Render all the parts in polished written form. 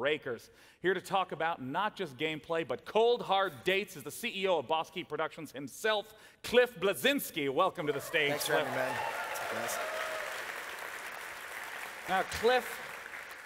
Lawbreakers. Here to talk about not just gameplay, but cold, hard dates is the CEO of Boss Key Productions himself, Cliff Bleszinski. Welcome to the stage. Thanks for having me, man. Yes. Now, Cliff,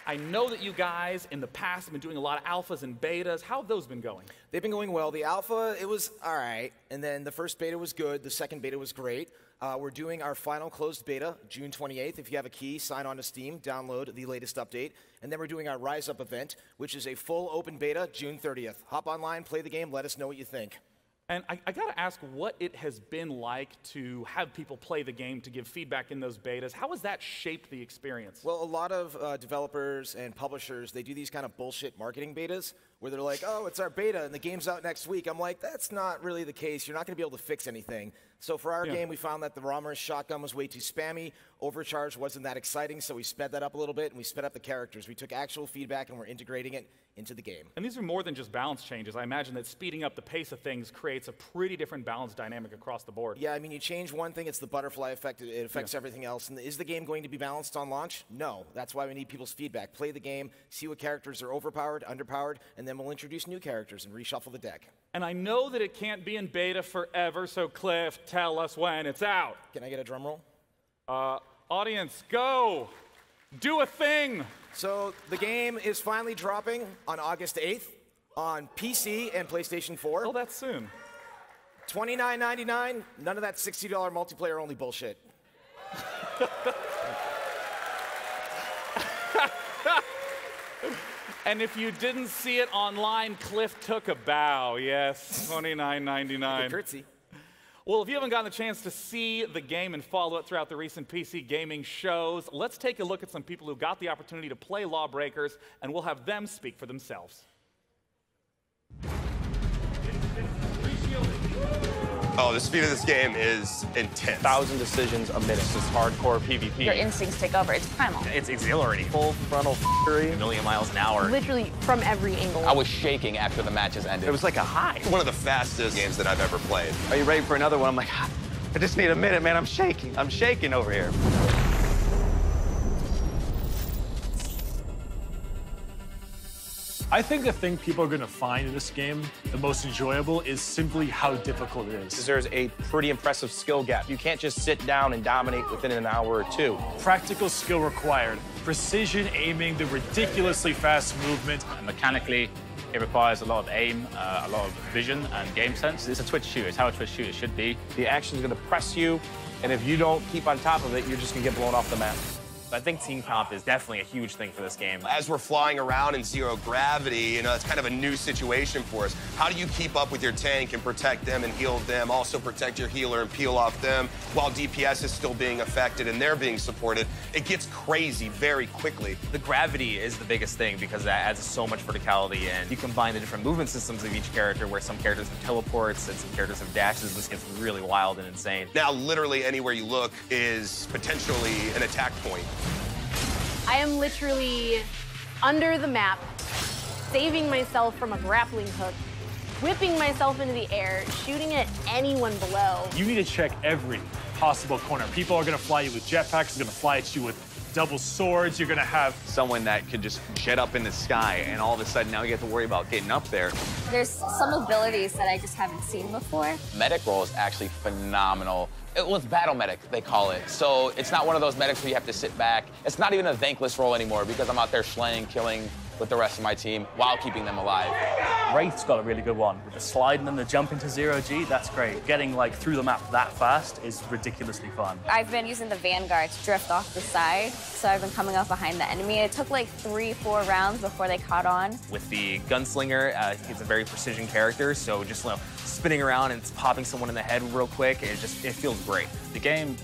I know that you guys in the past have been doing a lot of alphas and betas. How have those been going? They've been going well. The alpha, it was all right. And then the first beta was good. The second beta was great. We're doing our final closed beta June 28th. If you have a key, sign on to Steam, download the latest update. And then we're doing our Rise Up event, which is a full open beta June 30th. Hop online, play the game, let us know what you think. And I got to ask what it has been like to have people play the game, to give feedback in those betas. How has that shaped the experience? Well, a lot of developers and publishers, they do these kind of bullshit marketing betas where they're like, oh, it's our beta and the game's out next week. I'm like, that's not really the case. You're not going to be able to fix anything. So for our game, we found that the Rommers shotgun was way too spammy. Overcharge wasn't that exciting, so we sped that up a little bit, and we sped up the characters. We took actual feedback, and we're integrating it into the game. And these are more than just balance changes. I imagine that speeding up the pace of things creates a pretty different balance dynamic across the board. Yeah, I mean, you change one thing, it's the butterfly effect. It affects everything else. And is the game going to be balanced on launch? No. That's why we need people's feedback. Play the game, see what characters are overpowered, underpowered, and then we'll introduce new characters and reshuffle the deck. And I know that it can't be in beta forever, so Cliff, tell us when it's out. Can I get a drum roll? Audience, go! Do a thing! So the game is finally dropping on August 8th on PC and PlayStation 4. Oh, that's soon. $29.99, none of that $60 multiplayer only bullshit. And if you didn't see it online, Cliff took a bow. Yes, $29.99. Curtsy. Well, if you haven't gotten the chance to see the game and follow it throughout the recent PC gaming shows, let's take a look at some people who got the opportunity to play Lawbreakers, and we'll have them speak for themselves. Oh, the speed of this game is intense. 1,000 decisions a minute. This is hardcore PvP. Your instincts take over. It's primal. It's exhilarating. Full frontal f***ery. A million miles an hour. Literally from every angle. I was shaking after the matches ended. It was like a high. One of the fastest games that I've ever played. Are you ready for another one? I'm like, I just need a minute, man. I'm shaking. I'm shaking over here. I think the thing people are going to find in this game the most enjoyable is simply how difficult it is. There's a pretty impressive skill gap. You can't just sit down and dominate within an hour or two. Practical skill required, precision aiming, the ridiculously fast movement. And mechanically, it requires a lot of aim, a lot of vision and game sense. It's a twitch shooter. It's how a twitch shooter should be. The action's going to press you, and if you don't keep on top of it, you're just going to get blown off the map. I think team comp is definitely a huge thing for this game. As we're flying around in zero gravity, you know, it's kind of a new situation for us. How do you keep up with your tank and protect them and heal them, also protect your healer and peel off them, while DPS is still being affected and they're being supported? It gets crazy very quickly. The gravity is the biggest thing because that adds so much verticality, and you combine the different movement systems of each character, where some characters have teleports and some characters have dashes. This gets really wild and insane. Now, literally anywhere you look is potentially an attack point. I am literally under the map, saving myself from a grappling hook, whipping myself into the air, shooting at anyone below. You need to check every possible corner. People are going to fly you with jetpacks, they're going to fly at you with double swords. You're going to have someone that could just jet up in the sky, and all of a sudden now you have to worry about getting up there. There's some abilities that I just haven't seen before. Medic role is actually phenomenal. It was battle medic, they call it. So it's not one of those medics where you have to sit back. It's not even a thankless role anymore because I'm out there slaying, killing with the rest of my team while keeping them alive. Wraith's got a really good one. With the slide and then the jump into 0G, that's great. Getting like through the map that fast is ridiculously fun. I've been using the Vanguard to drift off the side, so I've been coming up behind the enemy. It took like 3-4 rounds before they caught on. With the gunslinger, he's a very precision character, so just spinning around and popping someone in the head real quick, it feels great. The game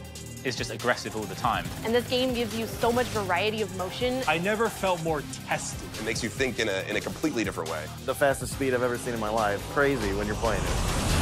is just aggressive all the time. And this game gives you so much variety of motion. I never felt more tested. It makes you think in a completely different way. The fastest speed I've ever seen in my life. Crazy when you're playing it.